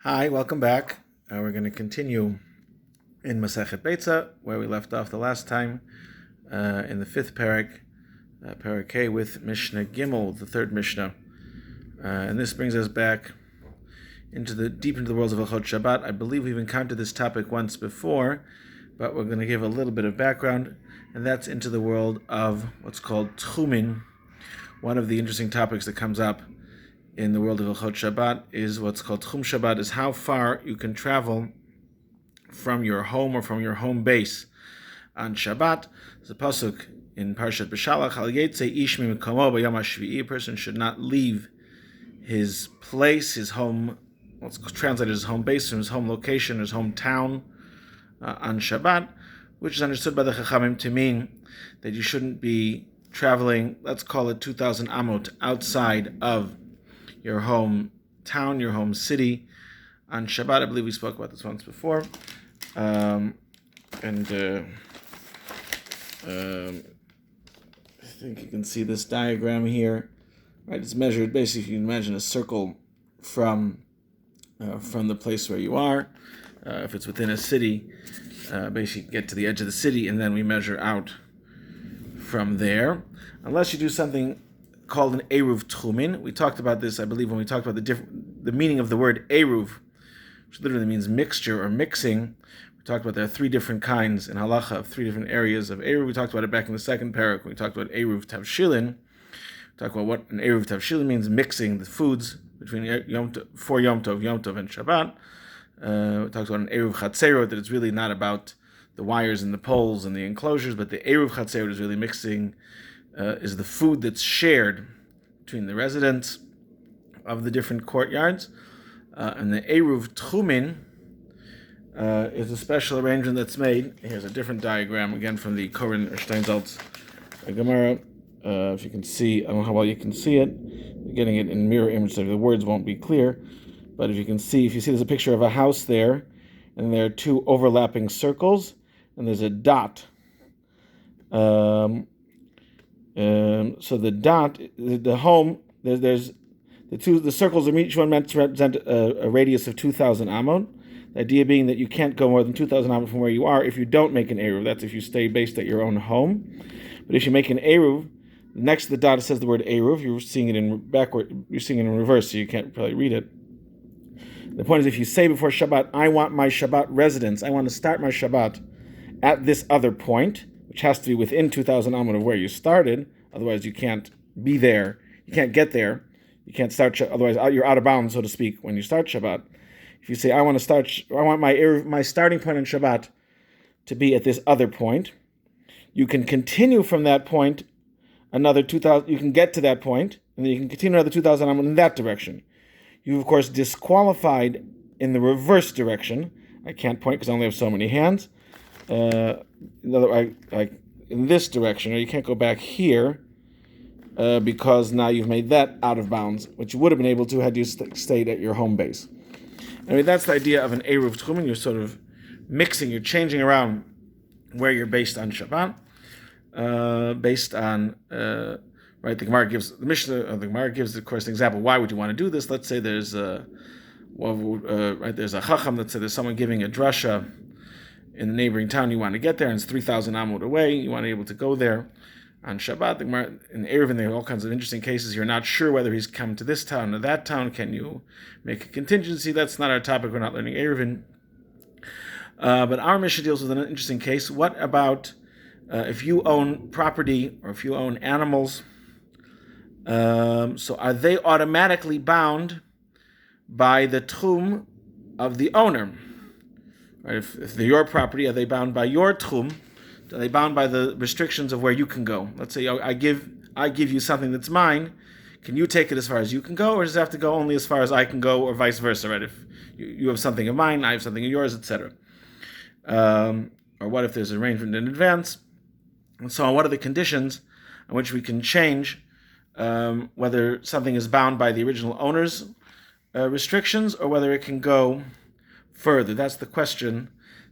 Hi, welcome back. We're going to continue in Masechet Beitzah, where we left off the last time, in the fifth Perek, Perek with Mishna Gimel, the third Mishnah. And this brings us back deep into the worlds of Hilchot Shabbat. I believe we've encountered this topic once before, but we're going to give a little bit of background, and that's into the world of what's called Tchumin. One of the interesting topics that comes up in the world of Hilchot Shabbat is what's called Tchum Shabbat, is how far you can travel from your home or from your home base on Shabbat. There's a pasuk in Parshat B'Shalach, Al Yetzei Ish Mimkomo B'Yom HaShvi'i. A person should not leave his place, his home, what's translated as home base, from his home location, his hometown on Shabbat, which is understood by the Chachamim to mean that you shouldn't be traveling, let's call it 2,000 amot, outside of your home town, your home city on Shabbat. I believe we spoke about this once before. I think you can see this diagram here. Right, it's measured. Basically, you can imagine a circle from the place where you are. If it's within a city, basically get to the edge of the city, and then we measure out from there. Unless you do something called an Eruv Tchumin. We talked about this, I believe, when we talked about the meaning of the word Eruv, which literally means mixture or mixing. We talked about there are three different kinds in halacha of three different areas of Eruv. We talked about it back in the second Perek when we talked about Eruv Tavshilin. We talked about what an Eruv Tavshilin means, mixing the foods between for Yom Tov, and Shabbat. We talked about an Eruv Chatzerot, that it's really not about the wires and the poles and the enclosures, but the Eruv Chatzerot is really mixing, is the food that's shared between the residents of the different courtyards. And the Eruv Tchumin is a special arrangement that's made. Here's a different diagram, again from the Koren or Steinsaltz Gemara. If you can see, I don't know how well you can see it. You're getting it in mirror image, so the words won't be clear. But if you see there's a picture of a house there, and there are two overlapping circles, and there's a dot. So the dot, the home, there's the circles are each one meant to represent a radius of 2,000 amot. The idea being that you can't go more than 2,000 amot from where you are if you don't make an eruv. That's if you stay based at your own home. But if you make an eruv, next to the dot it says the word eruv. You're seeing it in backward. You're seeing it in reverse, so you can't probably read it. The point is, if you say before Shabbat, I want my Shabbat residence, I want to start my Shabbat at this other point, which has to be within 2,000 amot of where you started. Otherwise, you can't be there. You can't get there. You can't start. Otherwise, you're out of bounds, so to speak, when you start Shabbat. If you say, I want my starting point on Shabbat to be at this other point, you can continue from that point another 2,000. You can get to that point, and then you can continue another 2,000 amot in that direction. You've, of course, disqualified in the reverse direction. I can't point because I only have so many hands. In this direction, or you can't go back here because now you've made that out of bounds, which you would have been able to had you stayed at your home base. I mean, that's the idea of an Eruv Tchumin. You're sort of mixing, you're changing around where you're based on Shabbat, based on right. The Gemara gives of course, an example. Why would you want to do this? Let's say there's there's a Chacham. Let's say there's someone giving a drasha in the neighboring town. You want to get there, and it's 3,000 amot away. You want to be able to go there on Shabbat. The Gemara in Eruv, there are all kinds of interesting cases. You're not sure whether he's come to this town or that town. Can you make a contingency? That's not our topic. We're not learning Eruvin. But our Mishnah deals with an interesting case. What about if you own property or if you own animals? So are they automatically bound by the tchum of the owner? Right? If they're your property, are they bound by your tchum? Are they bound by the restrictions of where you can go? Let's say I give you something that's mine. Can you take it as far as you can go, or does it have to go only as far as I can go, or vice versa? Right? If you have something of mine, I have something of yours, etc. Or what if there's an arrangement in advance? And so on, what are the conditions on which we can change whether something is bound by the original owner's restrictions or whether it can go further? That's the question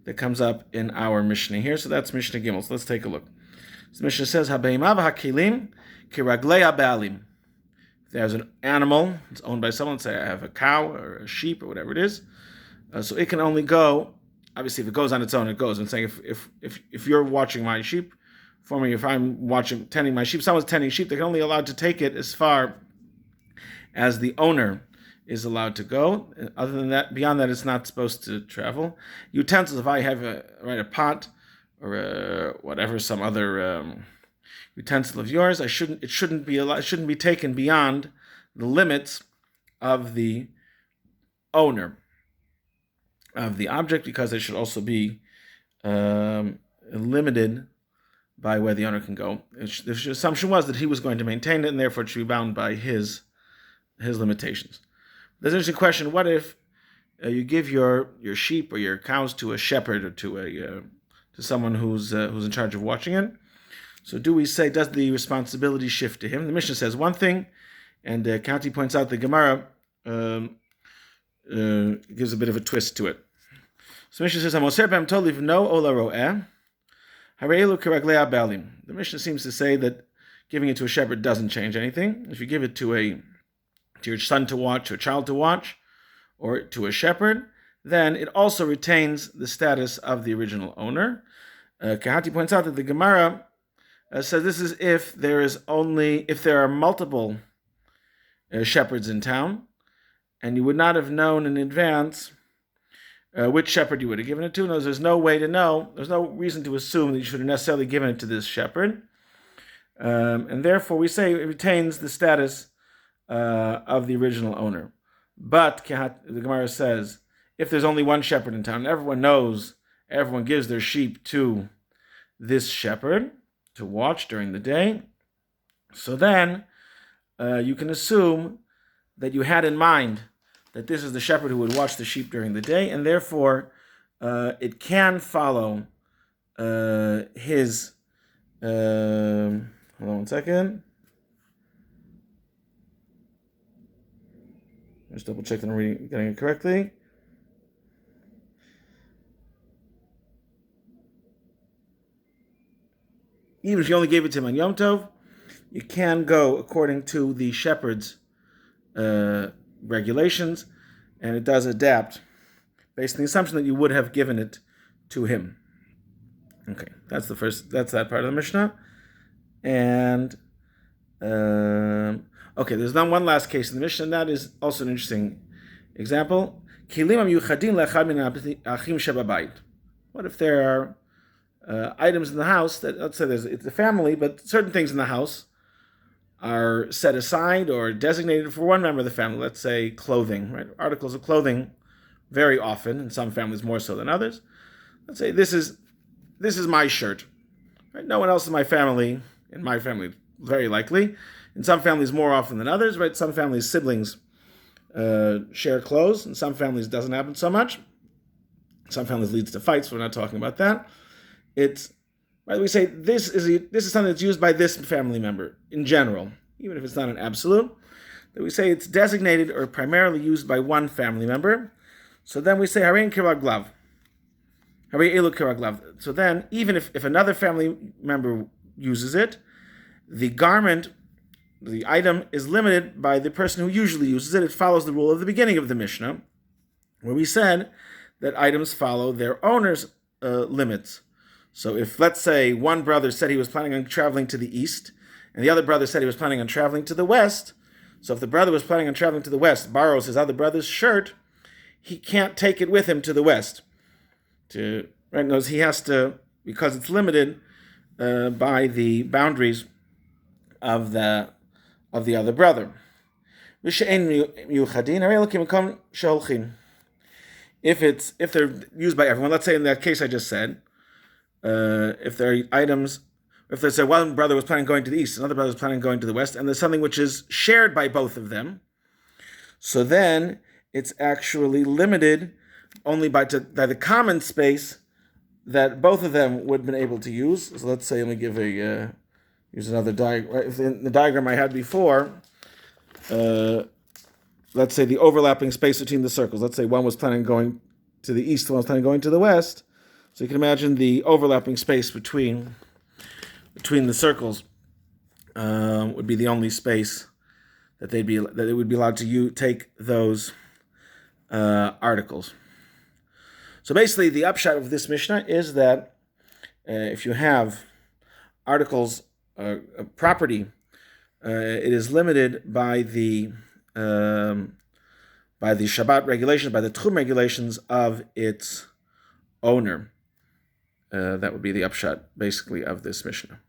that comes up in our Mishnah here. So that's Mishnah Gimel. So let's take a look. So Mishnah says, "Habeimav hakilim kiraglei habealim." If there's an animal, it's owned by someone, say I have a cow or a sheep or whatever it is, so it can only go, obviously if it goes on its own, it goes. I'm saying if you're watching my sheep for me, if I'm tending my sheep, someone's tending sheep, they're only allowed to take it as far as the owner is allowed to go. Other than that, beyond that, it's not supposed to travel. Utensils, if I have a pot or whatever, some other utensil of yours, it shouldn't be taken beyond the limits of the owner of the object, because it should also be limited by where the owner can go. The assumption was that he was going to maintain it, and therefore it should be bound by his limitations. There's an interesting question: what if you give your sheep or your cows to a shepherd or to someone who's in charge of watching it? So do we say, does the responsibility shift to him? The Mishna says one thing, and Kati points out the Gemara gives a bit of a twist to it. So Mishna says, "Hamoser b'hem toliv no ola ro'eh, hare'elu keraglei ha'balim." The Mishna seems to say that giving it to a shepherd doesn't change anything. If you give it to your son to watch, to a child to watch, or to a shepherd, then it also retains the status of the original owner. Kahati points out that the Gemara says this is if there are multiple shepherds in town, and you would not have known in advance which shepherd you would have given it to. No, there's no way to know. There's no reason to assume that you should have necessarily given it to this shepherd, and therefore we say it retains the status of the original owner. But the Gemara says, if there's only one shepherd in town, everyone gives their sheep to this shepherd to watch during the day, so then you can assume that you had in mind that this is the shepherd who would watch the sheep during the day, and therefore it can follow his... hold on one second. Just double check that I'm getting it correctly. Even if you only gave it to him on Yom Tov, you can go according to the shepherd's regulations, and it does adapt based on the assumption that you would have given it to him. Okay, that's that part of the Mishnah. And okay, there's one last case in the Mishnah, and that is also an interesting example. What if there are items in the house that, let's say it's a family, but certain things in the house are set aside or designated for one member of the family. Let's say clothing, right? Articles of clothing, very often, in some families more so than others. Let's say this is my shirt. Right? No one else in my family very likely. In some families more often than others, right? Some families, siblings share clothes. In some families it doesn't happen so much. Some families leads to fights, we're not talking about that. It's right. We say this is something that's used by this family member in general, even if it's not an absolute. That we say it's designated or primarily used by one family member. So then we say harein kiraglav, harei elu kiraglav. So then, even if another family member uses it, the garment, the item is limited by the person who usually uses it. It follows the rule of the beginning of the Mishnah, where we said that items follow their owner's limits. So if, let's say, one brother said he was planning on traveling to the east, and the other brother said he was planning on traveling to the west, so if the brother was planning on traveling to the west, borrows his other brother's shirt, he can't take it with him to the west. He has to, because it's limited by the boundaries of the other brother. If they're used by everyone, let's say in that case I just said, if there are items, if there's one brother was planning on going to the east, another brother was planning on going to the west, and there's something which is shared by both of them, so then it's actually limited only by the common space that both of them would have been able to use. So let's say, let me use another diagram. If in the diagram I had before, let's say the overlapping space between the circles. Let's say one was planning on going to the east, one was planning on going to the west. So you can imagine the overlapping space between the circles would be the only space that they would be allowed to take those articles. So basically, the upshot of this Mishnah is that if you have articles, property, it is limited by the Shabbat regulations, by the Tchum regulations of its owner. That would be the upshot, basically, of this Mishnah.